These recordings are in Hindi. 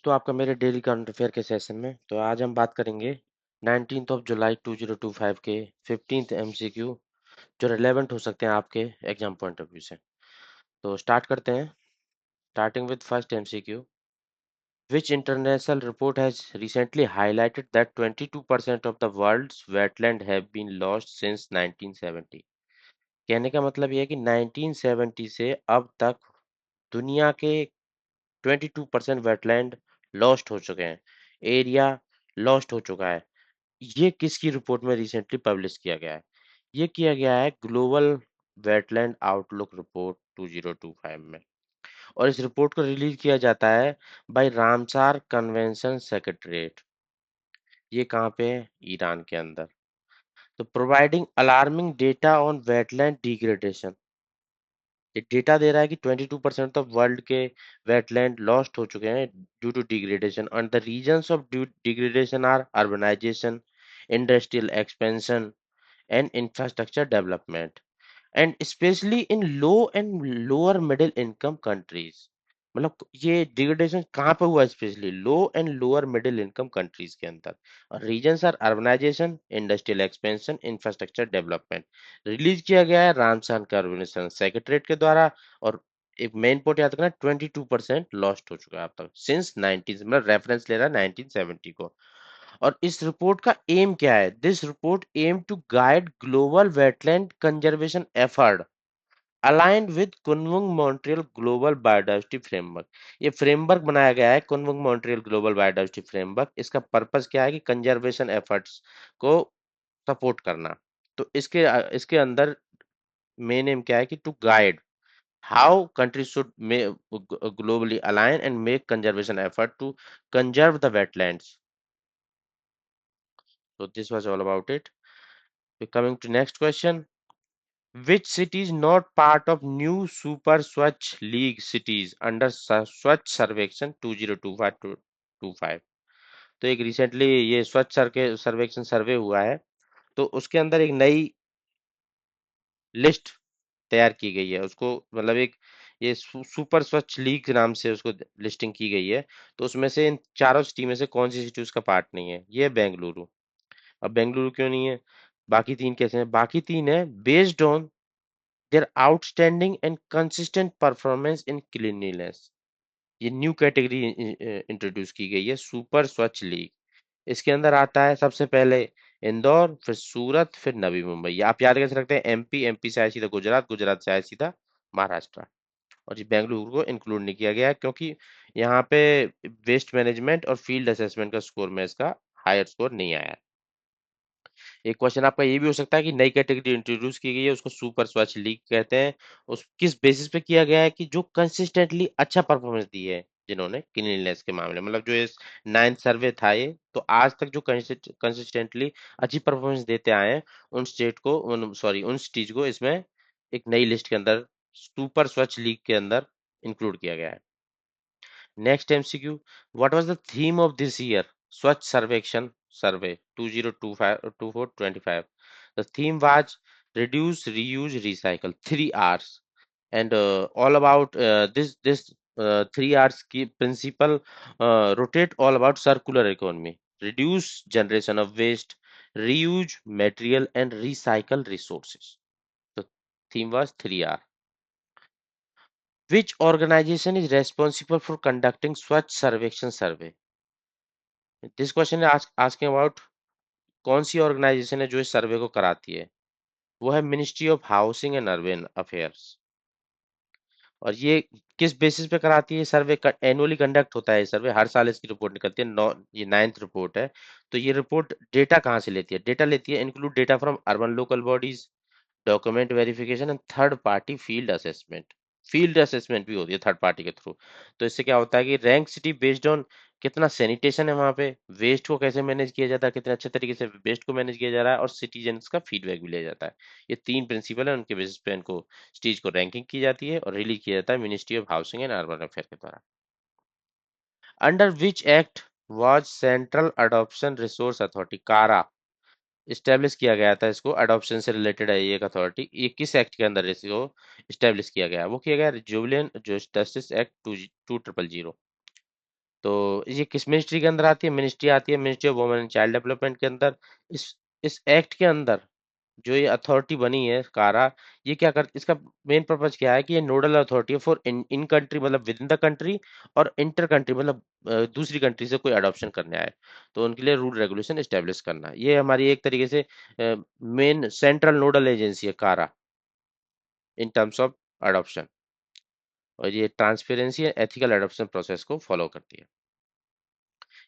तो आपका मेरे डेली करंट अफेयर के सेशन में तो आज हम बात करेंगे 19th ऑफ जुलाई 2025 के 15th एमसीक्यू जो रिलेवेंट हो सकते हैं आपके एग्जाम पॉइंट ऑफ व्यू से। तो स्टार्ट करते हैं, starting with first MCQ. Which international report has recently highlighted that 22% of the world's wetland have been lost since 1970? कहने का मतलब ये है कि 1970 से अब तक दुनिया के 22% वेटलैंड लॉस्ट हो चुके हैं, एरिया लॉस्ट हो चुका है। ये किसकी रिपोर्ट में रिसेंटली पब्लिश किया गया है? ये किया गया है ग्लोबल वेटलैंड आउटलुक रिपोर्ट 2025 में, और इस रिपोर्ट को रिलीज किया जाता है बाय रामसार कन्वेंशन सेक्रेटरीट। ये कहाँ पे है? ईरान के अंदर। तो providing alarming data on wetland degradation, ये डेटा दे रहा है कि 22% ऑफ वर्ल्ड के वेटलैंड लॉस्ट हो चुके हैं due to degradation, and the reasons of degradation are urbanisation, industrial expansion and infrastructure development, and specially in low and lower middle income countries. मतलब ये डिग्रेडेशन कहाँ पे हुआ? Specially low and lower middle income countries के अंदर। और reasons are urbanisation, industrial expansion, infrastructure development. Release किया गया है रामसान कार्बोनेशन सेक्रेटरीट के द्वारा। और एक मेन पॉइंट याद रखना, 22% लॉस्ट हो चुका है अब तक सिंस 19, मतलब रेफरेंस ले रहा है 1970 को। और इस रिपोर्ट का एम क्या है? This report aim to guide global wetland conservation effort aligned with Kunming Montreal global biodiversity framework. ये फ्रेमवर्क बनाया गया है Kunming Montreal global biodiversity framework. इसका पर्पस क्या है कि कंजर्वेशन एफर्ट्स को सपोर्ट करना। तो इसके अंदर मेन एम क्या है कि to guide how countries should globally align and make conservation effort to conserve the wetlands. So this was all about it. We're coming to next question. Which city is not part of new Super Swachh League cities under Swachh सर्वेक्षण 2025-25? तो एक रिसेंटली ये स्वच्छ सर्वेक्षण सर्वे हुआ है, तो उसके अंदर एक नई लिस्ट तैयार की गई है। उसको मतलब एक ये सुपर स्वच्छ लीग के नाम से उसको लिस्टिंग की गई है। तो उसमें से इन चारों सिटी में से कौन सी सिटी उसका पार्ट नहीं है? ये है बेंगलुरु। अब बेंगलुरु क्यों नहीं है? बाकी तीन कैसे हैं? बाकी तीन है based on their outstanding and consistent performance in cleanliness. ये न्यू कैटेगरी इंट्रोड्यूस की गई है, सुपर स्वच्छ लीग। इसके अंदर आता है सबसे पहले इंदौर, फिर सूरत, फिर नवी मुंबई। ये आप याद कैसे रखते हैं? एमपी, एमपी से आया सीधा गुजरात, गुजरात से आया सीधा महाराष्ट्र। और ये बेंगलुरु को इंक्लूड नहीं किया गया है क्योंकि यहाँ पे वेस्ट मैनेजमेंट और फील्ड असेसमेंट का स्कोर में इसका हायर स्कोर नहीं आया है। एक क्वेश्चन आपका ये भी हो सकता है कि नई कैटेगरी इंट्रोड्यूस की गई है, उसको सुपर स्वच्छ लीग कहते हैं। उस किस बेसिस पे किया गया है? कि जो कंसिस्टेंटली अच्छा परफॉर्मेंस दी है जिन्होंने क्लीनलीनेस के मामले में, मतलब जो इस 9th सर्वे था ये, तो आज तक जो कंसिस्टेंटली अच्छी परफॉर्मेंस देते आए हैं उन स्टेट को, उन सिटीज को इसमें एक नई लिस्ट के अंदर सुपर स्वच्छ लीग के अंदर इंक्लूड किया गया है। Next MCQ, what was the theme of this year स्वच्छ सर्वेक्षण सर्वे 2025-24-25? The theme was reduce, reuse, recycle, 3 R's, and all about this 3 R's key principle rotate all about circular economy, reduce generation of waste, reuse material, and recycle resources. The theme was 3 R. Which organization is responsible for conducting Swachh Sarvekshan survey? This question is asking about कौन सी ऑर्गेनाइजेशन है जो इस सर्वे को कराती है? वो है ministry of housing and urban affairs. और ये किस बेसिस पे कराती है? सर्वे एनुअली कंडक्ट होता है, सर्वे हर साल इसकी रिपोर्ट निकलती है। ये 9th रिपोर्ट है। तो ये रिपोर्ट डेटा कहाँ से लेती है? डेटा लेती है include data from urban local bodies, document verification and third party field assessment. Field assessment भी होती है थर्ड पार्टी के थ्रू। तो इससे क्या होता है कि रैंक सिटी बेस्ड ऑन कितना सैनिटेशन है वहां पे, वेस्ट को कैसे मैनेज किया जाता है, कितने अच्छे तरीके से वेस्ट को मैनेज किया जा रहा है, और सिटीजन्स का फीडबैक भी लिया जाता है। ये तीन प्रिंसिपल है, उनके बेसिस पे इनको स्टेज को रैंकिंग की जाती है और रिलीज किया जाता है ministry of housing and urban affair के द्वारा। Under which act was central adoption resource authority कारा इस्टेब्लिश किया गया था? इसको अडॉप्शन से रिलेटेड है ये एक अथॉरिटी। ये किस एक्ट के अंदर इसको इस्टेब्लिश किया गया? वो किया गया जुबिलियन जस्टिस एक्ट 2000। तो ये किस मिनिस्ट्री के अंदर आती है? मिनिस्ट्री आती है ministry of women and child development के अंदर। इस इस एक्ट के अंदर जो ये अथॉरिटी बनी है कारा, ये क्या कर, इसका मेन पर्पज क्या है कि ये नोडल अथॉरिटी है फॉर इन कंट्री, मतलब विद इन द कंट्री, और इंटर कंट्री मतलब दूसरी कंट्री से कोई अडॉप्शन करने आए तो उनके लिए रूल रेगुलेशन एस्टेब्लिश करना। ये हमारी एक तरीके से मेन सेंट्रल नोडल एजेंसी है कारा इन टर्म्स ऑफ अडॉप्शन। और ये transparency and ethical adoption process को फॉलो करती है।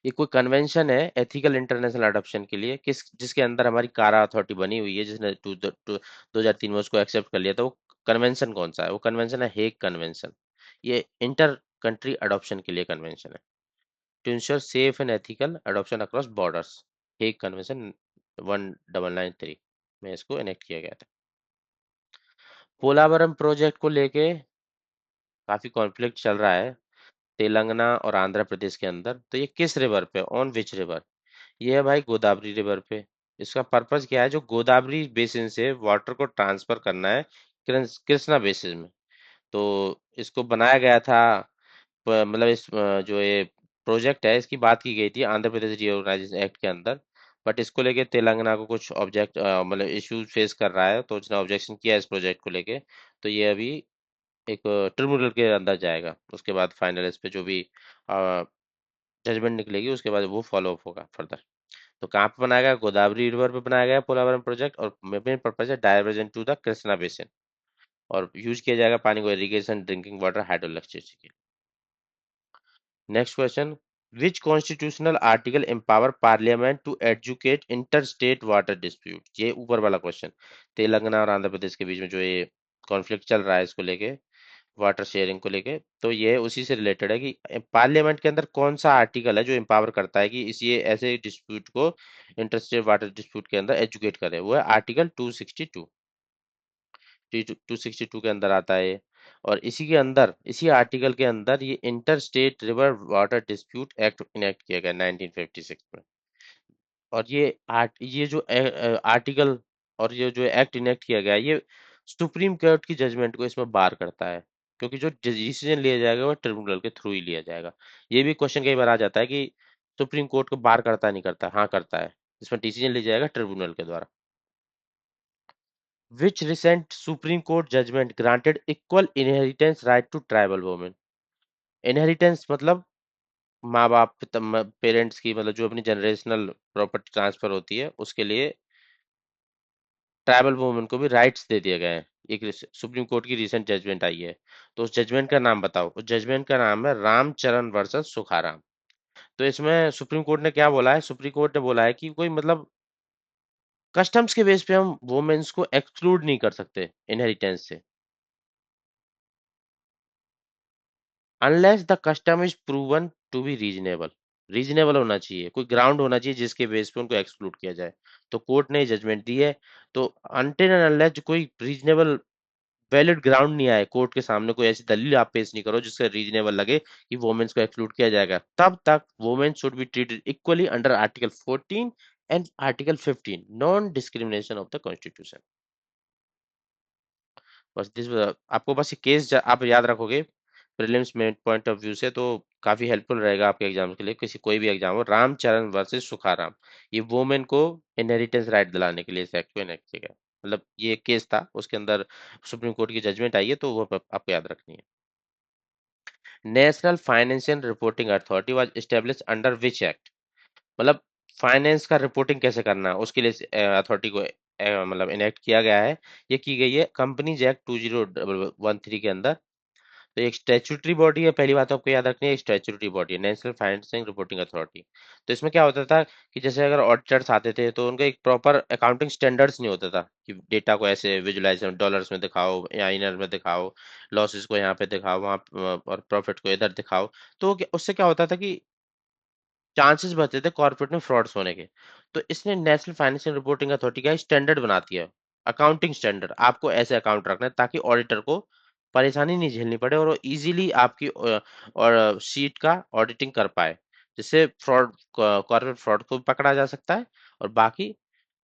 ये कोई कन्वेंशन है एथिकल इंटरनेशनल अडॉप्शन के लिए, किस जिसके अंदर हमारी कारा अथॉरिटी बनी हुई है, जिसने 2003 में उसको एक्सेप्ट कर लिया था। वो कन्वेंशन कौन सा है? वो कन्वेंशन है हेग कन्वेंशन। ये इंटर कंट्री अडॉप्शन के लिए कन्वेंशन है, to ensure safe and ethical adoption across borders. Hague convention 1993 में इसको एनेक्ट किया गया था। पोलावरम प्रोजेक्ट को लेके काफी कॉन्फ्लिक्ट चल रहा है तेलंगाना और आंध्र प्रदेश के अंदर। तो ये किस रिवर पे, ऑन विच रिवर? ये है भाई गोदावरी रिवर पे। इसका पर्पस क्या है? जो गोदावरी बेसिन से वाटर को ट्रांसफर करना है कृष्णा बेसिन में। तो इसको बनाया गया था, मतलब इस जो ये प्रोजेक्ट है इसकी बात की गई थी आंध्र प्रदेश रीऑर्गेनाइजेशन एक्ट के अंदर। बट इसको लेके तेलंगाना को कुछ ऑब्जेक्ट मतलब इश्यूज फेस कर रहा है, तो उसने ऑब्जेक्शन किया इस प्रोजेक्ट को लेके। तो ये अभी एक ट्रिब्यूनल के अंदर जाएगा, उसके बाद फाइनल इस पे जो भी जजमेंट निकलेगी उसके बाद वो फॉलो अप होगा फर्दर। तो कहाँ पे बनाया गया? गोदावरी रिवर पे बनाया गया पोलावरम प्रोजेक्ट, और मेन पर्पज है diversion to the Krishna basin, और यूज किया जाएगा पानी को irrigation, drinking water, hydro electricity के लिए। Next question, which constitutional article empower parliament to educate inter state water dispute? ये ऊपर वाला क्वेश्चन, तेलंगाना और आंध्र प्रदेश के बीच में जो ये कॉन्फ्लिक्ट चल रहा है इसको लेके, वाटर शेयरिंग को लेके, तो ये उसी से रिलेटेड है कि पार्लियामेंट के अंदर कौन सा आर्टिकल है जो एम्पावर करता है कि इस ये ऐसे डिस्प्यूट को, इंटरस्टेट वाटर डिस्प्यूट के अंदर एजुकेट करे। वो है आर्टिकल 262। 262 के अंदर आता है ये। और इसी के अंदर, इसी आर्टिकल के अंदर ये inter state river water dispute act enact किया गया 1956 में। और ये जो आर्टिकल और ये जो एक्ट इनेक्ट किया गया है, ये सुप्रीम कोर्ट की जजमेंट को इसमें बार करता है, क्योंकि जो डिसीजन लिया जाएगा वो ट्रिब्यूनल के थ्रू ही लिया जाएगा। ये भी क्वेश्चन कई बार आ जाता है कि सुप्रीम कोर्ट को बार करता है नहीं करता? हाँ करता है, इसमें डिसीजन लिया जाएगा ट्रिब्यूनल के द्वारा। Which recent supreme court judgement granted equal inheritance right to tribal women? Inheritance मतलब माँ बाप पेरेंट्स की, मतलब जो अपनी जनरेशनल प्रॉपर्टी ट्रांसफर होती है उसके लिए ट्राइबल वुमेन को भी राइट्स दे दिए गए हैं। एक सुप्रीम कोर्ट की रिसेंट जजमेंट आई है, तो उस जजमेंट का नाम बताओ। उस जजमेंट का नाम है रामचरण वर्सेस सुखाराम। तो इसमें सुप्रीम कोर्ट ने क्या बोला है? सुप्रीम कोर्ट ने बोला है कि कोई मतलब कस्टम्स के बेस पे हम वुमेन्स को एक्सक्लूड नहीं कर सकते इनहेरिटेंस से, unless the custom is proven to be reasonable. Reasonable होना चाहिए, कोई ग्राउंड होना चाहिए जिसके बेस पे उनको एक्सक्लूड किया जाए। तो कोर्ट ने जजमेंट दी है। तो अनटिल एंड अनलेस कोई रीजनेबल वैलिड ग्राउंड नहीं आए कोर्ट के सामने, कोई ऐसी दलील आप पेश नहीं करो जिससे रीजनेबल लगे कि वुमेन्स को एक्सक्लूड किया जाएगा, तब तक women should be treated equally under article 14 and article 15 non discrimination of the constitution. बस आपको बस ये केस आप याद रखोगे प्रीलिम्स में पॉइंट ऑफ व्यू से, तो काफी हेल्पफुल रहेगा आपके एग्जाम के लिए, किसी कोई भी एग्जाम हो। रामचरण वर्सेस सुखाराम, ये वुमेन को इनहेरिटेंस राइट दिलाने के लिए इस एक्ट को इनेक्ट किया गया। मतलब ये केस था, उसके अंदर सुप्रीम कोर्ट की जजमेंट आई है, तो वो आपको याद रखनी है। National financial reporting authority was establish under which act? मतलब फाइनेंस का रिपोर्टिंग कैसे करना है उसके लिए अथॉरिटी को मतलब इनेक्ट किया गया है। ये की गई है कंपनीज एक्ट 2013 के अंदर। तो एक स्टैट्यूटरी बॉडी है, पहली बात तो आपको याद रखनी है, एक स्टैट्यूटरी बॉडी है नेशनल फाइनेंसिंग रिपोर्टिंग अथॉरिटी। तो इसमें क्या होता था कि जैसे अगर ऑडिटर्स आते थे तो उनका एक प्रॉपर अकाउंटिंग स्टैंडर्ड्स नहीं होता था कि डेटा को ऐसे विजुलाइज डॉलर्स में दिखाओ या इनर में दिखाओ, लॉसेस को यहाँ पे दिखाओ वहाँ और प्रॉफिट को इधर दिखाओ। तो उससे क्या होता था कि चांसेस बढ़ते थे कॉर्पोरेट में फ्रॉड्स होने के। तो इसने नेशनल फाइनेंशियल रिपोर्टिंग अथॉरिटी का स्टैंडर्ड बना दिया, अकाउंटिंग स्टैंडर्ड, आपको ऐसे अकाउंट रखना है ताकि ऑडिटर को परेशानी नहीं झेलनी पड़े और वो इजीली आपकी और शीट का ऑडिटिंग कर पाए, जिससे फ्रॉड, कॉर्पोरेट फ्रॉड को भी पकड़ा जा सकता है और बाकी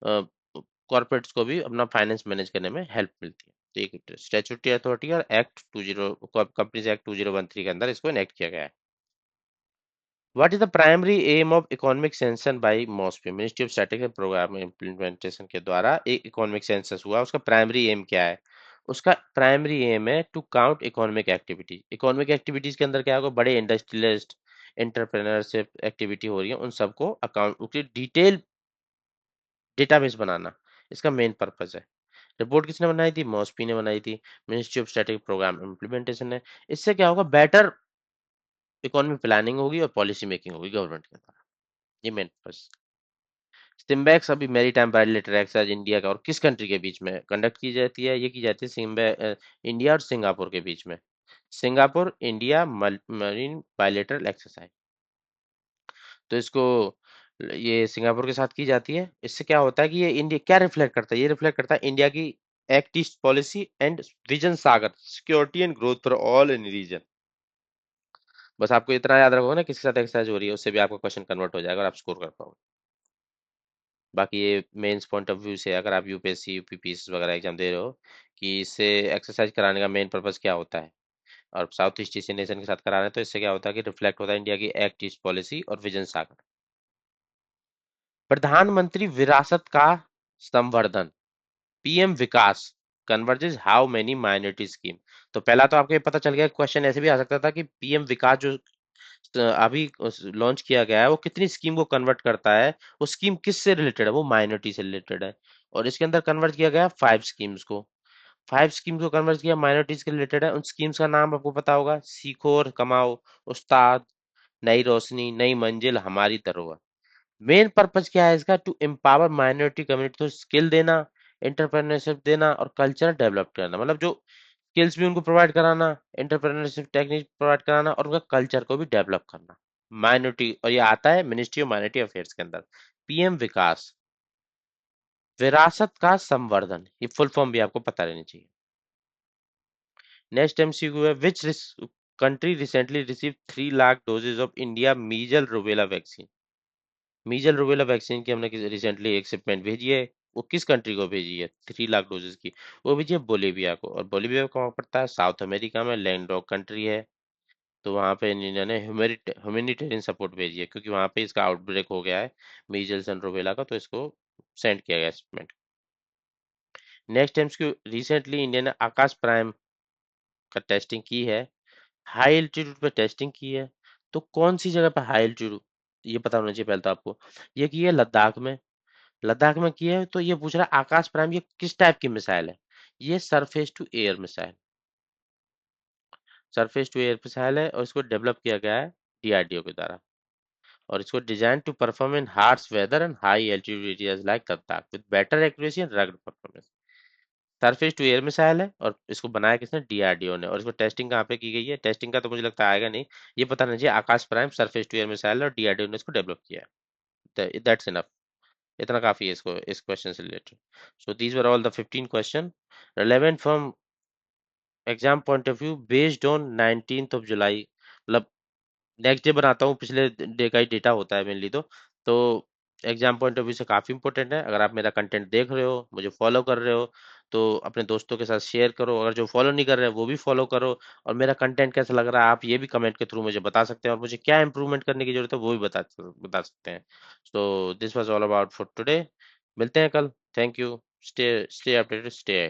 कॉर्पोरेट्स को भी अपना फाइनेंस मैनेज करने में हेल्प मिलती है। तो एक स्टैट्यूटरी अथॉरिटी और एक्ट 20 कंपनीज एक्ट 2013 के अंदर इसको इनेक्ट किया गया है। What is the primary aim of economic census by MOSPI, ministry of statistics and programme implementation के द्वारा एक इकोनॉमिक सेंसस हुआ, उसका प्राइमरी एम क्या है? उसका प्राइमरी एम है to count economic activity. Economic activities के अंदर क्या होगा, बड़े इंडस्ट्रियलिस्ट एंटरप्रेन्योरशिप एक्टिविटी हो रही है उन सबको अकाउंट उसकी डिटेल डेटाबेस बनाना, इसका मेन पर्पज है। रिपोर्ट किसने बनाई थी? मॉस्पी ने बनाई थी। Ministry of static programme implementation है। इससे क्या होगा, बेटर इकोनॉमिक प्लानिंग होगी और पॉलिसी मेकिंग होगी गवर्नमेंट के द्वारा। ये मेन पर्पज। सिम्बैक्स अभी मैरीटाइम बायलैटरल एक्सरसाइज इंडिया का और किस कंट्री के बीच में कंडक्ट की जाती है? ये की जाती है इंडिया और सिंगापुर के बीच में। Singapore India marine bilateral exercise. तो इसको ये सिंगापुर के साथ की जाती है। इससे क्या होता है कि ये इंडिया क्या रिफ्लेक्ट करता है? ये रिफ्लेक्ट करता है इंडिया की act east policy and vision Sagar security and growth for all in region. बस आपको इतना याद रखोगे ना किसके साथ एक्सरसाइज हो रही है, उससे भी आपका क्वेश्चन कन्वर्ट हो जाएगा और आप स्कोर कर पाओगे। बाकी ये मेंस पॉइंट ऑफ व्यू से अगर आप यूपीएससी यूपीपीएससी वगैरह एग्जाम दे रहे हो कि इससे एक्सरसाइज कराने का मेन पर्पस क्या होता है और साउथ ईस्ट एशियन नेशन के साथ करा रहे हैं, तो इससे क्या होता है कि रिफ्लेक्ट होता है इंडिया की एक्ट ईस्ट पॉलिसी और विजन सागर। प्रधानमंत्री विरासत का संवर्धन, PM Vikas converges how many minority scheme. तो पहला तो आपको ये पता चल गया, क्वेश्चन ऐसे भी आ सकता था कि पीएम विकास जो अभी लॉन्च किया गया है वो कितनी स्कीम को कन्वर्ट करता है, वो स्कीम किस से रिलेटेड है? वो माइनॉरिटी से रिलेटेड है। और इसके अंदर कन्वर्ट किया गया 5 स्कीम्स को। 5 स्कीम्स को कन्वर्ट किया, माइनॉरिटीज के रिलेटेड है। उन स्कीम्स का नाम आपको पता होगा, सीखो और कमाओ, उस्ताद, नई रोशनी, नई मंजिल, हमारी धरोहर। मेन पर्पज क्या है इसका? टू एम्पावर माइनॉरिटी कम्युनिटी, तो स्किल देना, एंटरप्रेन्योरशिप देना और कल्चर डेवलप करना, मतलब जो स्किल्स भी उनको प्रोवाइड कराना, एंटरप्रेन्योरशिप टेक्निक प्रोवाइड कराना और उनका कल्चर को भी डेवलप करना माइनॉरिटी। और ये आता है मिनिस्ट्री ऑफ माइनॉरिटी अफेयर्स के अंदर। पीएम विकास, विरासत का संवर्धन, ये फुल फॉर्म भी आपको पता रहनी चाहिए। नेक्स्ट एमसीक्यू है, which country recently receive 3 lakh doses of India measles rubella vaccine. Measles rubella vaccine की हमने रिसेंटली एक शिपमेंट भेजी है। वो किस कंट्री को भेजी है 3 लाख डोजेस की? वो भेजी है बोलीविया को। और बोलीविया कहाँ पड़ता है? साउथ अमेरिका में, लैंडलॉक कंट्री है। तो वहाँ पे इंडिया ने ह्यूमैनिटेरियन सपोर्ट भेजी है क्योंकि वहाँ पे इसका आउटब्रेक हो गया है मीजल्स एंड रूबेला का, तो इसको सेंड किया गया शिपमेंट। नेक्स्ट टाइम्स की रिसेंटली इंडिया ने आकाश प्राइम का टेस्टिंग की है, हाई एल्टीट्यूड पे टेस्टिंग की है। तो कौन सी जगह पे हाई एल्टीट्यूड, ये पता होना चाहिए पहले तो आपको। ये की है लद्दाख में। लद्दाख में की है। तो ये पूछ रहा है आकाश प्राइम ये किस टाइप की मिसाइल है? ये surface to air missile, surface to air missile है और इसको डेवलप किया गया है डीआरडीओ के द्वारा। और इसको design to perform in harsh weather and high altitude areas like Ladakh with better accuracy and rugged performance. Surface to air missile है और इसको बनाया किसने? डीआरडीओ ने। और इसको टेस्टिंग कहाँ पे की गई है? टेस्टिंग का तो मुझे लगता है आएगा नहीं, ये पता नहीं चाहिए Akash prime surface to air missile और डीआरडीओ ने इसको डेवलप किया है। दैट्स इनफ, इतना काफी है इसको इस क्वेश्चन से related. So these were all the 15 question relevant from exam point of view based on 19 जुलाई, मतलब नेक्स्ट डे बनाता हूँ, पिछले डे का ही डेटा होता है मेनली। तो एग्जाम पॉइंट ऑफ व्यू से काफी इंपॉर्टेंट है। अगर आप मेरा कंटेंट देख रहे हो, मुझे फॉलो कर रहे हो, तो अपने दोस्तों के साथ शेयर करो। अगर जो फॉलो नहीं कर रहे हैं वो भी फॉलो करो। और मेरा कंटेंट कैसा लग रहा है आप ये भी कमेंट के थ्रू मुझे बता सकते हैं, और मुझे क्या इंप्रूवमेंट करने की जरूरत है वो भी बता सकते हैं। So this was all about for today. मिलते हैं कल। Thank you. Stay stay updated, stay